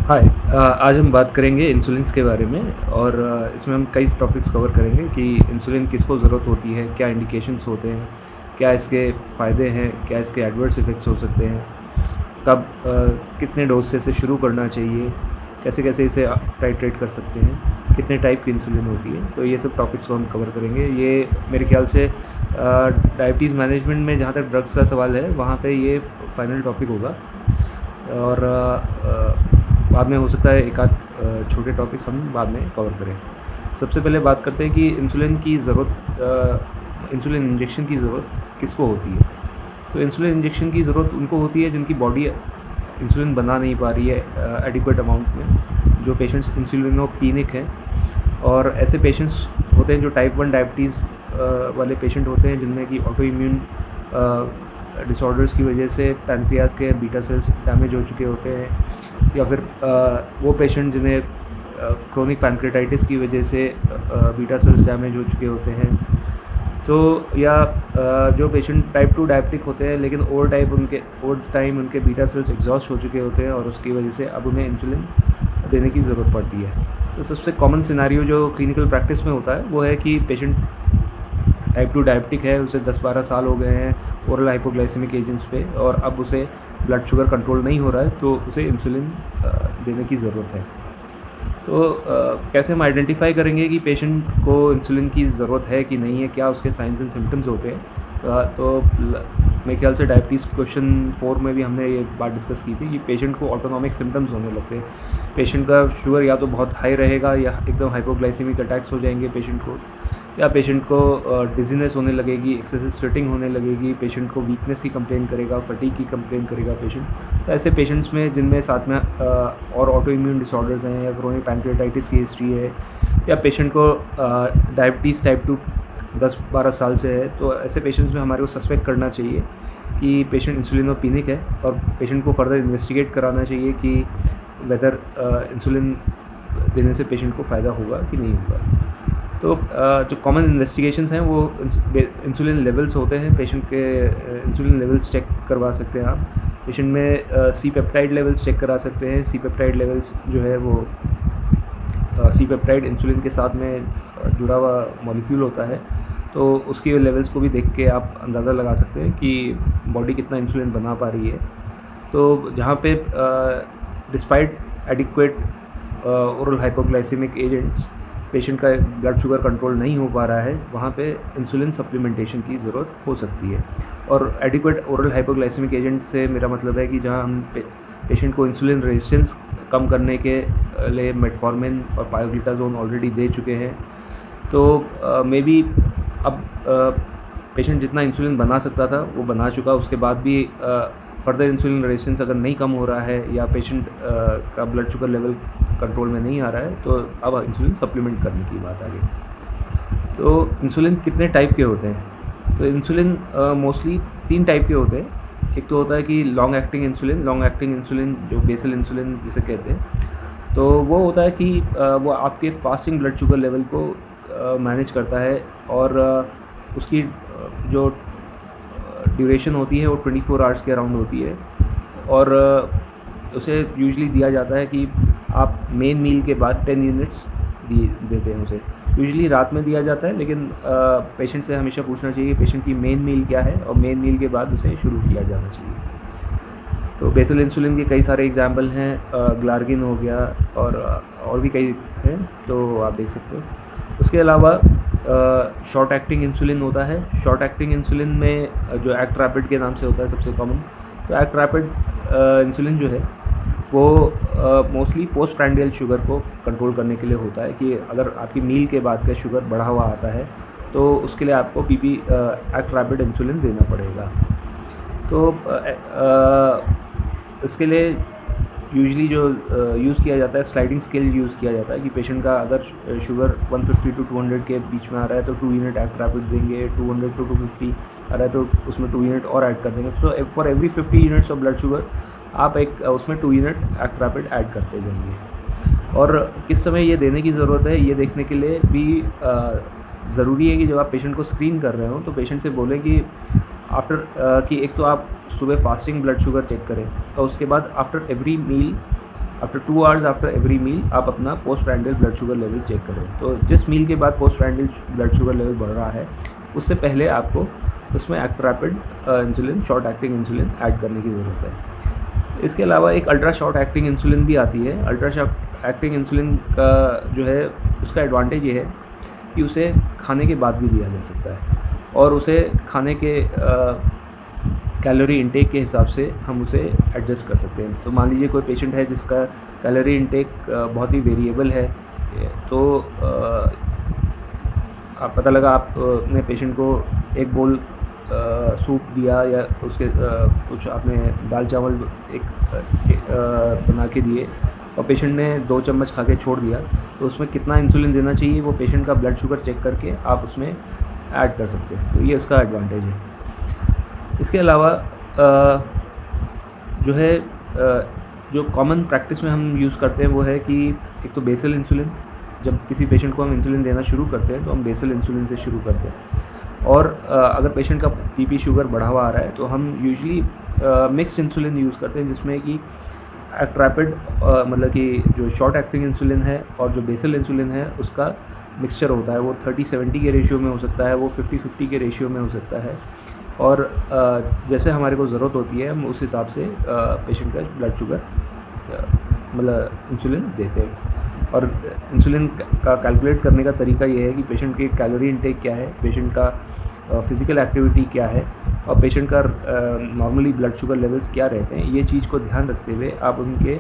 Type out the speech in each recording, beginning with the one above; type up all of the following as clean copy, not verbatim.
हाय। आज हम बात करेंगे इंसुलिन्स के बारे में और इसमें हम कई टॉपिक्स कवर करेंगे कि इंसुलिन किसको ज़रूरत होती है, क्या इंडिकेशंस होते हैं, क्या इसके फ़ायदे हैं, क्या इसके एडवर्स इफ़ेक्ट्स हो सकते हैं, कब कितने डोज से इसे शुरू करना चाहिए, कैसे कैसे इसे टाइट्रेट कर सकते हैं, कितने टाइप की इंसुलिन होती है। तो ये सब टॉपिक्स को हम कवर करेंगे। ये मेरे ख्याल से डायबिटीज़ मैनेजमेंट में जहाँ तक ड्रग्स का सवाल है वहाँ पे ये फाइनल टॉपिक होगा और बाद में हो सकता है एक आध छोटे टॉपिक्स हम बाद में कवर करें। सबसे पहले बात करते हैं कि इंसुलिन की ज़रूरत, इंसुलिन इंजेक्शन की ज़रूरत किसको होती है। तो इंसुलिन इंजेक्शन की ज़रूरत उनको होती है जिनकी बॉडी इंसुलिन बना नहीं पा रही है एडिक्वेट अमाउंट में, जो पेशेंट्स इंसुलिनोपीनिक हैं। और ऐसे पेशेंट्स होते हैं जो टाइप 1 डायबिटीज़ वाले पेशेंट होते हैं जिनमें कि ऑटो इम्यून डिसऑर्डर्स की वजह से पैनक्रियाज के बीटा सेल्स डैमेज हो चुके होते हैं, या फिर वो पेशेंट जिन्हें क्रोनिक पैनक्रेटाइटिस की वजह से बीटा सेल्स डैमेज हो चुके होते हैं। तो या जो पेशेंट टाइप 2 डायबिटिक होते हैं लेकिन ओवर टाइम उनके बीटा सेल्स एग्जॉस्ट हो चुके होते हैं और उसकी वजह से अब उन्हें इंसुलिन देने की ज़रूरत पड़ती है। तो सबसे कॉमन सिनेरियो जो क्लिनिकल प्रैक्टिस में होता है वो है कि पेशेंट टाइप 2 डायबिटिक है, उसे 10-12 साल हो गए हैं ओरल हाइपोग्लाइसेमिक एजेंट्स पे और अब उसे ब्लड शुगर कंट्रोल नहीं हो रहा है तो उसे इंसुलिन देने की ज़रूरत है। तो कैसे हम आइडेंटिफाई करेंगे कि पेशेंट को इंसुलिन की ज़रूरत है कि नहीं है, क्या उसके साइंस एंड सिम्टम्स होते हैं। तो मेरे ख्याल से डायबिटीज़ क्वेश्चन 4 में भी हमने ये बात डिस्कस की थी कि पेशेंट को ऑटोनॉमिक सिम्टम्स होने लगते हैं। पेशेंट का शुगर या तो बहुत हाई रहेगा या एकदम हाइपोग्लाइसेमिक अटैक्स हो जाएंगे पेशेंट को, या पेशेंट को डिजीनेस होने लगेगी, एक्सेसिव स्वेटिंग होने लगेगी, पेशेंट को वीकनेस की कंप्लेन करेगा, फटीग की कंप्लेन करेगा पेशेंट। तो ऐसे पेशेंट्स में जिनमें साथ में और ऑटो इम्यून डिसऑर्डर्स हैं या क्रोनिक पैनक्रेटाइटिस की हिस्ट्री है, या पेशेंट को डायबिटीज़ टाइप 2 10-12 साल से है, तो ऐसे पेशेंट्स में हमारे को सस्पेक्ट करना चाहिए कि पेशेंट इंसुलिनोपीनिक है और पेशेंट को फर्दर इन्वेस्टिगेट कराना चाहिए कि वेदर इंसुलिन देने से पेशेंट को फ़ायदा होगा कि नहीं होगा। तो जो कॉमन इन्वेस्टिगेशंस हैं वो इंसुलिन लेवल्स होते हैं। पेशेंट के इंसुलिन लेवल्स चेक करवा सकते हैं आप। पेशेंट में सी पेप्टाइड लेवल्स चेक करा सकते हैं। सी पेप्टाइड लेवल्स जो है वो सी पेप्टाइड इंसुलिन के साथ में जुड़ा हुआ मॉलिक्यूल होता है, तो उसके लेवल्स को भी देख के आप अंदाज़ा लगा सकते हैं कि बॉडी कितना इंसुलिन बना पा रही है। तो जहाँ पे despite adequate oral hypoglycaemic agents patient का ब्लड शुगर कंट्रोल नहीं हो पा रहा है, वहाँ पे इंसुलिन सप्लीमेंटेशन की ज़रूरत हो सकती है। और एडिक्वेट ओरल हाइपोग्लाइसेमिक एजेंट से मेरा मतलब है कि जहाँ हम पेशेंट को इंसुलिन रेजिस्टेंस कम करने के लिए मेटफॉर्मिन और पायोग्लूटाजोन ऑलरेडी दे चुके हैं। तो मे बी अब पेशेंट जितना इंसुलिन बना सकता था वो बना चुका, उसके बाद भी फर्दर इंसुलिन रेजिस्टेंस अगर नहीं कम हो रहा है या पेशेंट का ब्लड शुगर लेवल कंट्रोल में नहीं आ रहा है, तो अब इंसुलिन सप्लीमेंट करने की बात आ गई। तो इंसुलिन कितने टाइप के होते हैं? तो इंसुलिन मोस्टली 3 टाइप के होते हैं। एक तो होता है कि लॉन्ग एक्टिंग इंसुलिन जो बेसल इंसुलिन जिसे कहते हैं। तो वो होता है कि वो आपके फास्टिंग ब्लड शुगर लेवल को मैनेज करता है और उसकी जो ड्यूरेशन होती है वो 24 आवर्स के अराउंड होती है। और उसे यूजुअली दिया जाता है कि आप मेन मील के बाद 10 यूनिट्स देते हैं उसे। यूजुअली रात में दिया जाता है, लेकिन पेशेंट से हमेशा पूछना चाहिए पेशेंट की मेन मील क्या है और मेन मील के बाद उसे शुरू किया जाना चाहिए। तो बेसल इंसुलिन के कई सारे एग्जाम्पल हैं, ग्लार्गिन हो गया और भी कई हैं, तो आप देख सकते हो। उसके अलावा शॉर्ट एक्टिंग इंसुलिन होता है। शॉर्ट एक्टिंग इंसुलिन में जो एक्ट रैपिड के नाम से होता है सबसे कॉमन। तो एक्ट रैपिड इंसुलिन जो है वो मोस्टली पोस्ट प्रैंडियल शुगर को कंट्रोल करने के लिए होता है कि अगर आपकी मील के बाद का शुगर बढ़ा हुआ आता है तो उसके लिए आपको पीपी एक्ट रैपिड इंसुलिन देना पड़ेगा। तो इसके लिए यूजुअली जो यूज़ किया जाता है स्लाइडिंग स्केल यूज़ किया जाता है कि पेशेंट का अगर शुगर 150 to 200 के बीच में आ रहा है तो 2 यूनिट एक्ट रैपिड देंगे, 200 to 250 आ रहा है तो उसमें 2 यूनिट और ऐड कर देंगे। तो for every 50 units of blood sugar आप एक उसमें 2 यूनिट एक्ट रैपिड ऐड करते जाएंगे। और किस समय ये देने की ज़रूरत है ये देखने के लिए भी ज़रूरी है कि जब आप पेशेंट को स्क्रीन कर रहे हो तो पेशेंट से बोलें कि आफ्टर कि एक तो आप सुबह फास्टिंग ब्लड शुगर चेक करें और उसके बाद after every meal after 2 hours after every meal आप अपना post prandial blood sugar level check करें। तो जिस मील के बाद post prandial blood sugar level बढ़ रहा है उससे पहले आपको उसमें act rapid insulin, short acting insulin add करने की ज़रूरत है। इसके अलावा एक अल्ट्रा शॉर्ट एक्टिंग इंसुलिन भी आती है। अल्ट्रा शॉर्ट एक्टिंग इंसुलिन का जो है उसका एडवांटेज ये है कि उसे खाने के बाद भी दिया जा सकता है और उसे खाने के कैलोरी इंटेक के हिसाब से हम उसे एडजस्ट कर सकते हैं। तो मान लीजिए कोई पेशेंट है जिसका कैलोरी इंटेक बहुत ही वेरिएबल है, तो आप पता लगा आपने पेशेंट को एक बोल सूप दिया या उसके कुछ आपने दाल चावल एक बना के दिए और पेशेंट ने 2 चम्मच खा के छोड़ दिया, तो उसमें कितना इंसुलिन देना चाहिए वो पेशेंट का ब्लड शुगर चेक करके आप उसमें ऐड कर सकते हैं। तो ये उसका एडवांटेज है। इसके अलावा जो है जो कॉमन प्रैक्टिस में हम यूज़ करते हैं वो है कि एक तो बेसल इंसुलिन। जब किसी पेशेंट को हम इंसुलिन देना शुरू करते हैं तो हम बेसल इंसुलिन से शुरू करते हैं। और अगर पेशेंट का पीपी शुगर बढ़ा हुआ आ रहा है तो हम यूजुअली मिक्स्ड इंसुलिन यूज़ करते हैं, जिसमें कि एक्ट रैपिड मतलब कि जो शॉर्ट एक्टिंग इंसुलिन है और जो बेसल इंसुलिन है उसका मिक्सचर होता है। वो 30-70 के रेशियो में हो सकता है, वो 50-50 के रेशियो में हो सकता है। और जैसे हमारे को ज़रूरत होती है हम उस हिसाब से पेशेंट का ब्लड शुगर मतलब इंसुलिन देते हैं। और इंसुलिन का कैलकुलेट करने का तरीका ये है कि पेशेंट की कैलोरी इंटेक क्या है, पेशेंट का फिज़िकल एक्टिविटी क्या है और पेशेंट का नॉर्मली ब्लड शुगर लेवल्स क्या रहते हैं। ये चीज़ को ध्यान रखते हुए आप उनके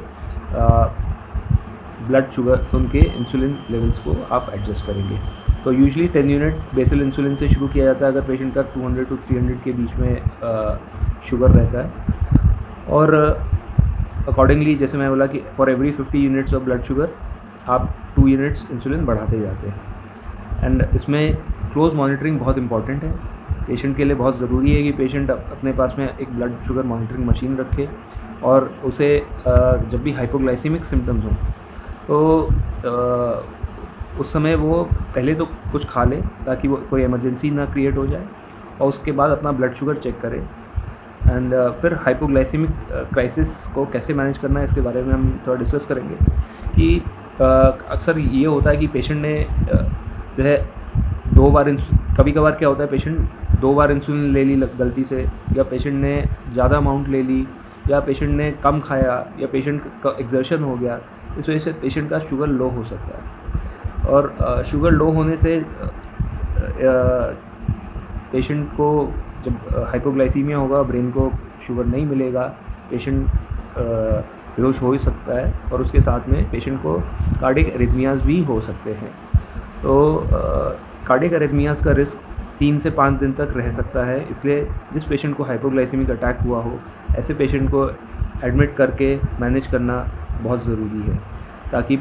ब्लड शुगर, उनके इंसुलिन लेवल्स को आप एडजस्ट करेंगे। तो यूजुअली 10 यूनिट बेसल इंसुलिन से शुरू किया जाता है अगर पेशेंट का 200 to 300 के बीच में शुगर रहता है। और अकॉर्डिंगली जैसे मैं बोला कि for every 50 units of blood sugar आप 2 यूनिट्स इंसुलिन बढ़ाते जाते हैं। एंड इसमें क्लोज मॉनिटरिंग बहुत इंपॉर्टेंट है। पेशेंट के लिए बहुत ज़रूरी है कि पेशेंट अपने पास में एक ब्लड शुगर मॉनिटरिंग मशीन रखे और उसे जब भी हाइपोग्लाइसीमिक सिम्टम्स हों तो उस समय वो पहले तो कुछ खा ले ताकि वो कोई इमरजेंसी ना क्रिएट हो जाए और उसके बाद अपना ब्लड शुगर चेक करें। एंड फिर हाइपोग्लाइसीमिक क्राइसिस को कैसे मैनेज करना है इसके बारे में हम थोड़ा डिस्कस करेंगे कि अक्सर ये होता है कि पेशेंट ने जो है 2 बार कभी कभार क्या होता है पेशेंट 2 बार इंसुलिन ले ली गलती से, या पेशेंट ने ज़्यादा अमाउंट ले ली, या पेशेंट ने कम खाया, या पेशेंट का एक्सर्शन हो गया। इस वजह से पेशेंट का शुगर लो हो सकता है। और शुगर लो होने से पेशेंट को जब हाइपोग्लाइसीमिया होगा, ब्रेन को शुगर नहीं मिलेगा, पेशेंट बेहोश हो ही सकता है और उसके साथ में पेशेंट को कार्डियक एरिथमियाज भी हो सकते हैं। तो कार्डियक एरिथमियाज का रिस्क 3 से 5 दिन तक रह सकता है। इसलिए जिस पेशेंट को हाइपोग्लाइसीमिक अटैक हुआ हो ऐसे पेशेंट को एडमिट करके मैनेज करना बहुत ज़रूरी है, ताकि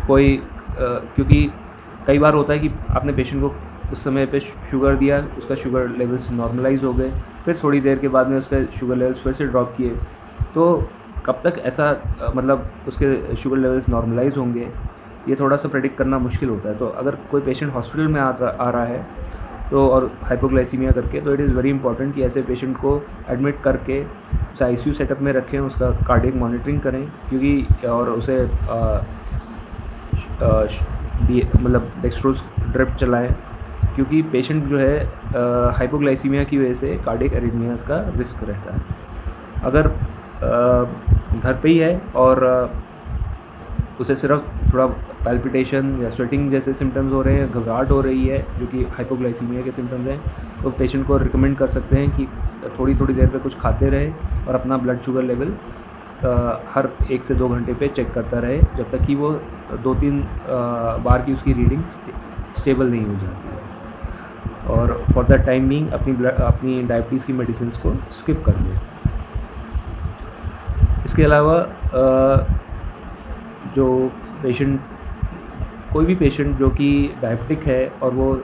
क्योंकि कई बार होता है कि आपने पेशेंट को उस समय पे शुगर दिया, उसका शुगर लेवल्स नॉर्मलाइज हो गए, फिर थोड़ी देर के बाद में उसका शुगर लेवल्स फिर से ड्रॉप किए, तो कब तक ऐसा मतलब उसके शुगर लेवल्स नॉर्मलाइज होंगे ये थोड़ा सा प्रेडिक्ट करना मुश्किल होता है। तो अगर कोई पेशेंट हॉस्पिटल में आ रहा है तो और हाइपोग्लाइसीमिया करके, तो इट इज़ वेरी इंपॉर्टेंट कि ऐसे पेशेंट को एडमिट करके उसे आईसीयू सेटअप में रखें, उसका कार्डियक मॉनिटरिंग करें, क्योंकि और उसे मतलब डेक्सट्रोज ड्रिप चलाएं, क्योंकि पेशेंट जो है हाइपोग्लाइसीमिया की वजह से कार्डियक एरिथमियाज का रिस्क रहता है। अगर घर पे ही है और उसे सिर्फ थोड़ा पैल्पिटेशन या स्वेटिंग जैसे सिम्टम्स हो रहे हैं, घबराहट हो रही है जो कि हाइपोग्लाइसीमिया के सिम्टम्स हैं, तो पेशेंट को रिकमेंड कर सकते हैं कि थोड़ी थोड़ी देर पे कुछ खाते रहे और अपना ब्लड शुगर लेवल हर 1 से 2 घंटे पे चेक करता रहे, जब तक कि वो 2-3 बार की उसकी रीडिंग स्टेबल नहीं हो जाती है। और फॉर दैट टाइम बीइंग अपनी डायबिटीज़ की मेडिसिन को स्किप कर दें। इसके अलावा जो पेशेंट, कोई भी पेशेंट जो कि डायबिटिक है और वो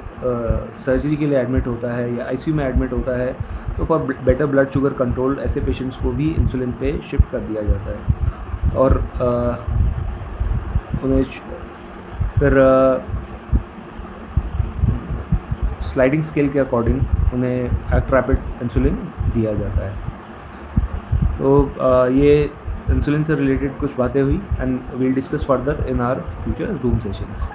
सर्जरी के लिए एडमिट होता है या आईसीयू में एडमिट होता है, तो for better blood sugar control ऐसे पेशेंट्स को भी इंसुलिन पे शिफ्ट कर दिया जाता है और उन्हें फिर स्लाइडिंग स्केल के अकॉर्डिंग उन्हें एक्ट रैपिड इंसुलिन दिया जाता है। तो ये इंसुलिन से रिलेटेड कुछ बातें हुई and we'll discuss further in our future Zoom sessions.